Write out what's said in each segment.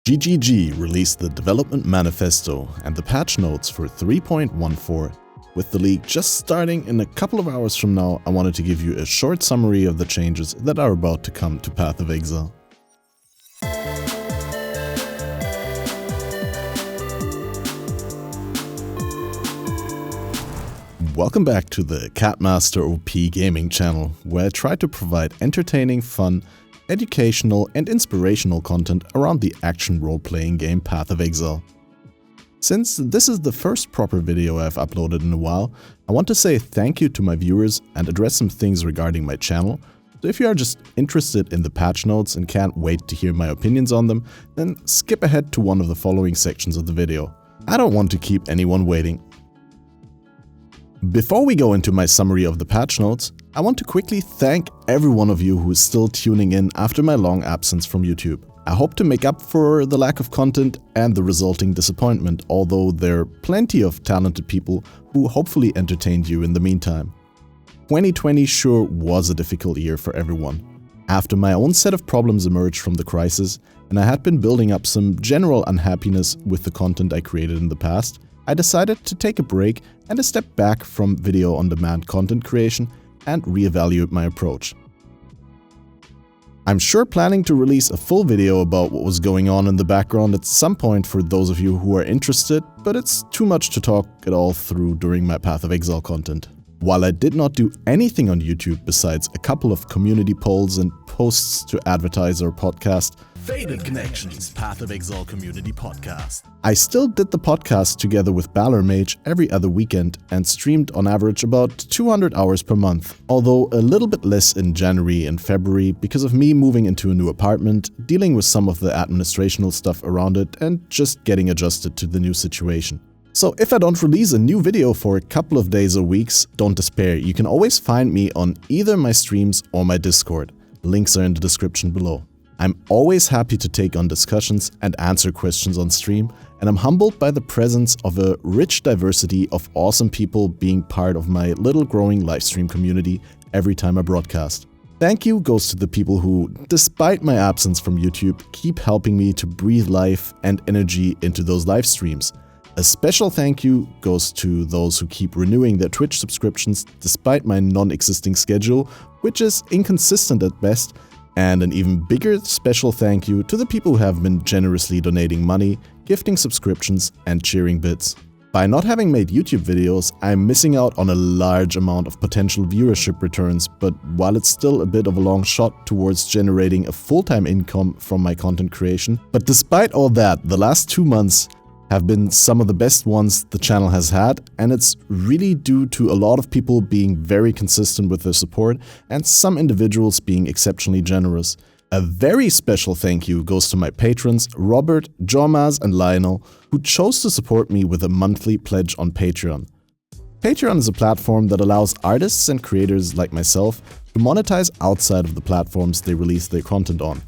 GGG released the development manifesto and the patch notes for 3.14. With the league just starting in a couple of hours from now, I wanted to give you a short summary of the changes that are about to come to Path of Exile. Welcome back to the Catmaster OP gaming channel, where I try to provide entertaining, fun, educational and inspirational content around the action role-playing game Path of Exile. Since this is the first proper video I've uploaded in a while, I want to say thank you to my viewers and address some things regarding my channel. So if you are just interested in the patch notes and can't wait to hear my opinions on them, then skip ahead to one of the following sections of the video. I don't want to keep anyone waiting. Before we go into my summary of the patch notes, I want to quickly thank every one of you who is still tuning in after my long absence from YouTube. I hope to make up for the lack of content and the resulting disappointment, although there are plenty of talented people who hopefully entertained you in the meantime. 2020 sure was a difficult year for everyone. After my own set of problems emerged from the crisis, and I had been building up some general unhappiness with the content I created in the past, I decided to take a break and a step back from video-on-demand content creation and reevaluate my approach. I'm sure planning to release a full video about what was going on in the background at some point for those of you who are interested, but it's too much to talk it all through during my Path of Exile content. While I did not do anything on YouTube besides a couple of community polls and posts to advertise our podcast, Faded Connections Path of Exile Community Podcast, I still did the podcast together with Balor Mage every other weekend and streamed on average about 200 hours per month, although a little bit less in January and February because of me moving into a new apartment, dealing with some of the administrational stuff around it and just getting adjusted to the new situation. So if I don't release a new video for a couple of days or weeks, don't despair, you can always find me on either my streams or my Discord. Links are in the description below. I'm always happy to take on discussions and answer questions on stream, and I'm humbled by the presence of a rich diversity of awesome people being part of my little growing livestream community every time I broadcast. Thank you goes to the people who, despite my absence from YouTube, keep helping me to breathe life and energy into those live streams. A special thank you goes to those who keep renewing their Twitch subscriptions despite my non-existing schedule, which is inconsistent at best, and an even bigger special thank you to the people who have been generously donating money, gifting subscriptions, and cheering bits. By not having made YouTube videos, I'm missing out on a large amount of potential viewership returns, but while it's still a bit of a long shot towards generating a full-time income from my content creation, but despite all that, the last 2 months have been some of the best ones the channel has had, and it's really due to a lot of people being very consistent with their support and some individuals being exceptionally generous. A very special thank you goes to my patrons Robert, Jormaz and Lionel, who chose to support me with a monthly pledge on Patreon. Patreon is a platform that allows artists and creators like myself to monetize outside of the platforms they release their content on.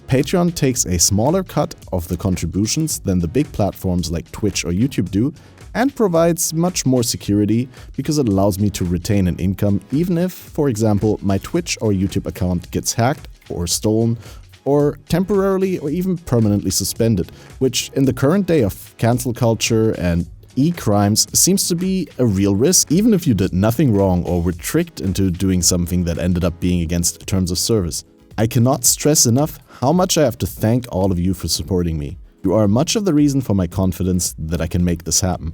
Patreon takes a smaller cut of the contributions than the big platforms like Twitch or YouTube do, and provides much more security because it allows me to retain an income even if, for example, my Twitch or YouTube account gets hacked or stolen or temporarily or even permanently suspended, which in the current day of cancel culture and e-crimes seems to be a real risk even if you did nothing wrong or were tricked into doing something that ended up being against terms of service. I cannot stress enough how much I have to thank all of you for supporting me. You are much of the reason for my confidence that I can make this happen.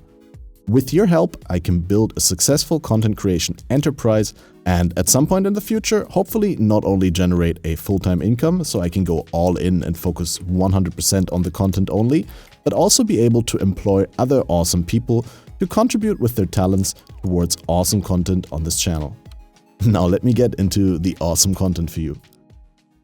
With your help, I can build a successful content creation enterprise and at some point in the future, hopefully not only generate a full-time income so I can go all in and focus 100% on the content only, but also be able to employ other awesome people to contribute with their talents towards awesome content on this channel. Now let me get into the awesome content for you.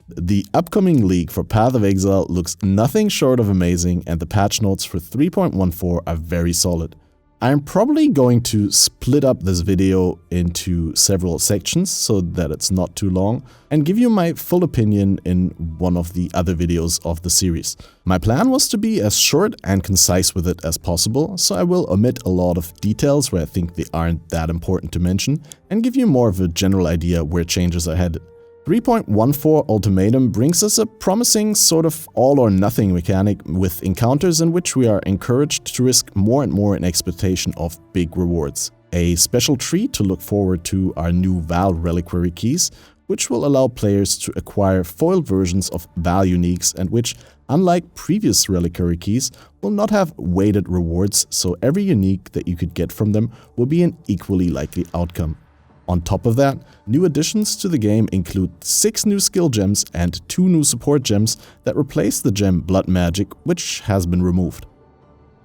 The upcoming league for Path of Exile looks nothing short of amazing, and the patch notes for 3.14 are very solid. I'm probably going to split up this video into several sections so that it's not too long, and give you my full opinion in one of the other videos of the series. My plan was to be as short and concise with it as possible, so I will omit a lot of details where I think they aren't that important to mention, and give you more of a general idea where changes are headed. 3.14 Ultimatum brings us a promising sort of all-or-nothing mechanic with encounters in which we are encouraged to risk more and more in expectation of big rewards. A special treat to look forward to are new Val reliquary keys, which will allow players to acquire foiled versions of Val uniques and which, unlike previous reliquary keys, will not have weighted rewards, so every unique that you could get from them will be an equally likely outcome. On top of that, new additions to the game include 6 new skill gems and 2 new support gems that replace the gem Blood Magic, which has been removed.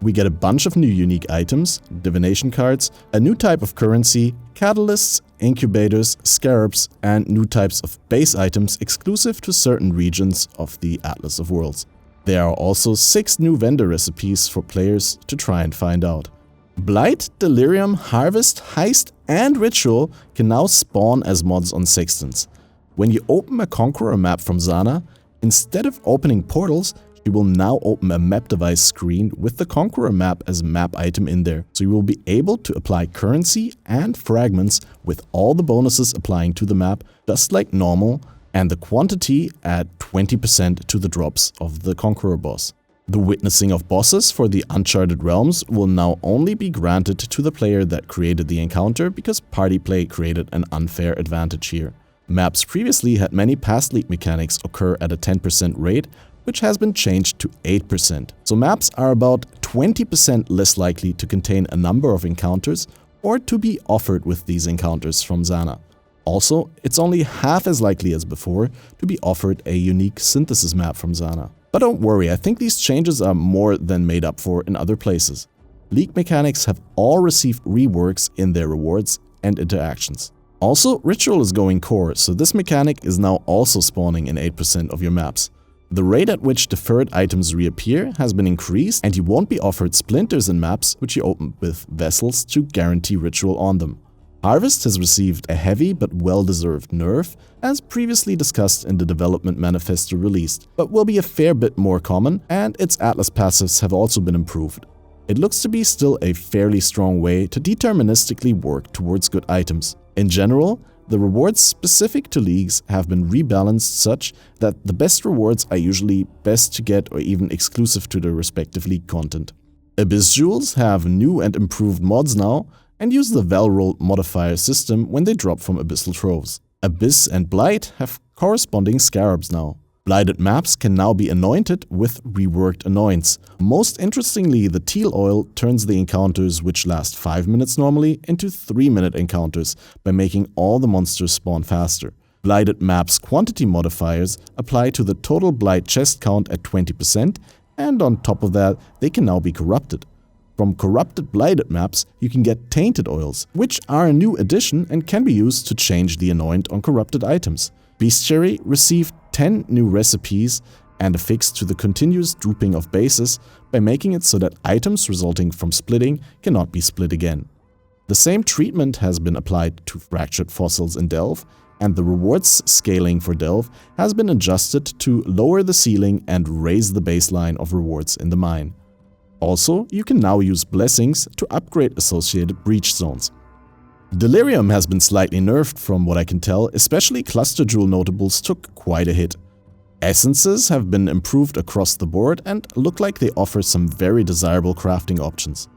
We get a bunch of new unique items, divination cards, a new type of currency, catalysts, incubators, scarabs, and new types of base items exclusive to certain regions of the Atlas of Worlds. There are also 6 new vendor recipes for players to try and find out. Blight, Delirium, Harvest, Heist, and Ritual can now spawn as mods on Sextants. When you open a Conqueror map from Zana, instead of opening portals, you will now open a map device screen with the Conqueror map as map item in there, so you will be able to apply currency and fragments with all the bonuses applying to the map just like normal, and the quantity at 20% to the drops of the Conqueror boss. The witnessing of bosses for the Uncharted Realms will now only be granted to the player that created the encounter because party play created an unfair advantage here. Maps previously had many past league mechanics occur at a 10% rate, which has been changed to 8%. So maps are about 20% less likely to contain a number of encounters or to be offered with these encounters from Zana. Also, it's only half as likely as before to be offered a unique synthesis map from Zana. But don't worry, I think these changes are more than made up for in other places. League mechanics have all received reworks in their rewards and interactions. Also, Ritual is going core, so this mechanic is now also spawning in 8% of your maps. The rate at which deferred items reappear has been increased, and you won't be offered splinters in maps which you open with vessels to guarantee Ritual on them. Harvest has received a heavy but well-deserved nerf, as previously discussed in the development manifesto released, but will be a fair bit more common, and its Atlas passives have also been improved. It looks to be still a fairly strong way to deterministically work towards good items. In general, the rewards specific to leagues have been rebalanced such that the best rewards are usually best to get or even exclusive to the respective league content. Abyss Jewels have new and improved mods now, and use the Valroll modifier system when they drop from Abyssal Troves. Abyss and Blight have corresponding scarabs now. Blighted maps can now be anointed with reworked anoints. Most interestingly, the teal oil turns the encounters which last 5 minutes normally into 3-minute encounters by making all the monsters spawn faster. Blighted maps quantity modifiers apply to the total Blight chest count at 20%, and on top of that, they can now be corrupted. From corrupted blighted maps, you can get tainted oils, which are a new addition and can be used to change the anoint on corrupted items. Bestiary received 10 new recipes and a fix to the continuous drooping of bases by making it so that items resulting from splitting cannot be split again. The same treatment has been applied to fractured fossils in Delve, and the rewards scaling for Delve has been adjusted to lower the ceiling and raise the baseline of rewards in the mine. Also, you can now use blessings to upgrade associated breach zones. Delirium has been slightly nerfed from what I can tell, especially Cluster Jewel notables took quite a hit. Essences have been improved across the board and look like they offer some very desirable crafting options.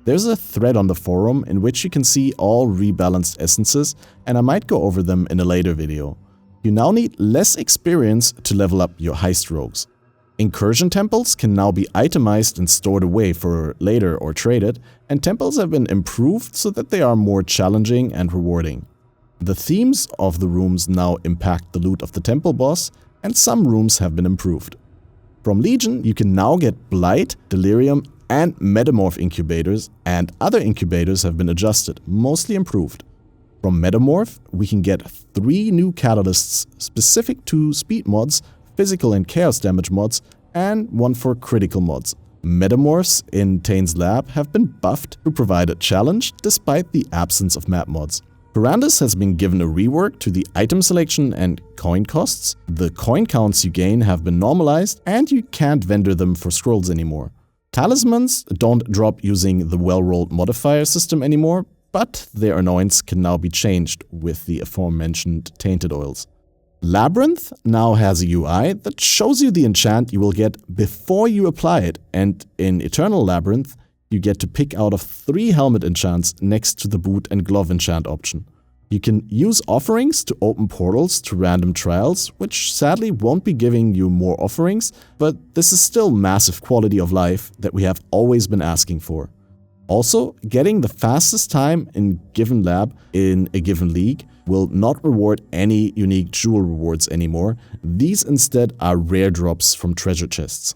There's a thread on the forum in which you can see all rebalanced essences, and I might go over them in a later video. You now need less experience to level up your heist rogues. Incursion temples can now be itemized and stored away for later or traded, and temples have been improved so that they are more challenging and rewarding. The themes of the rooms now impact the loot of the temple boss, and some rooms have been improved. From Legion, you can now get Blight, Delirium, and Metamorph incubators, and other incubators have been adjusted, mostly improved. From Metamorph, we can get 3 new catalysts specific to speed mods, physical and chaos damage mods, and 1 for critical mods. Metamorphs in Tain's lab have been buffed to provide a challenge despite the absence of map mods. Perandus has been given a rework to the item selection and coin costs. The coin counts you gain have been normalized, and you can't vendor them for scrolls anymore. Talismans don't drop using the well-rolled modifier system anymore, but their anoints can now be changed with the aforementioned tainted oils. Labyrinth now has a UI that shows you the enchant you will get before you apply it, and in Eternal Labyrinth, you get to pick out of 3 helmet enchants next to the boot and glove enchant option. You can use offerings to open portals to random trials, which sadly won't be giving you more offerings, but this is still massive quality of life that we have always been asking for. Also, getting the fastest time in given lab in a given league will not reward any unique jewel rewards anymore. These instead are rare drops from treasure chests.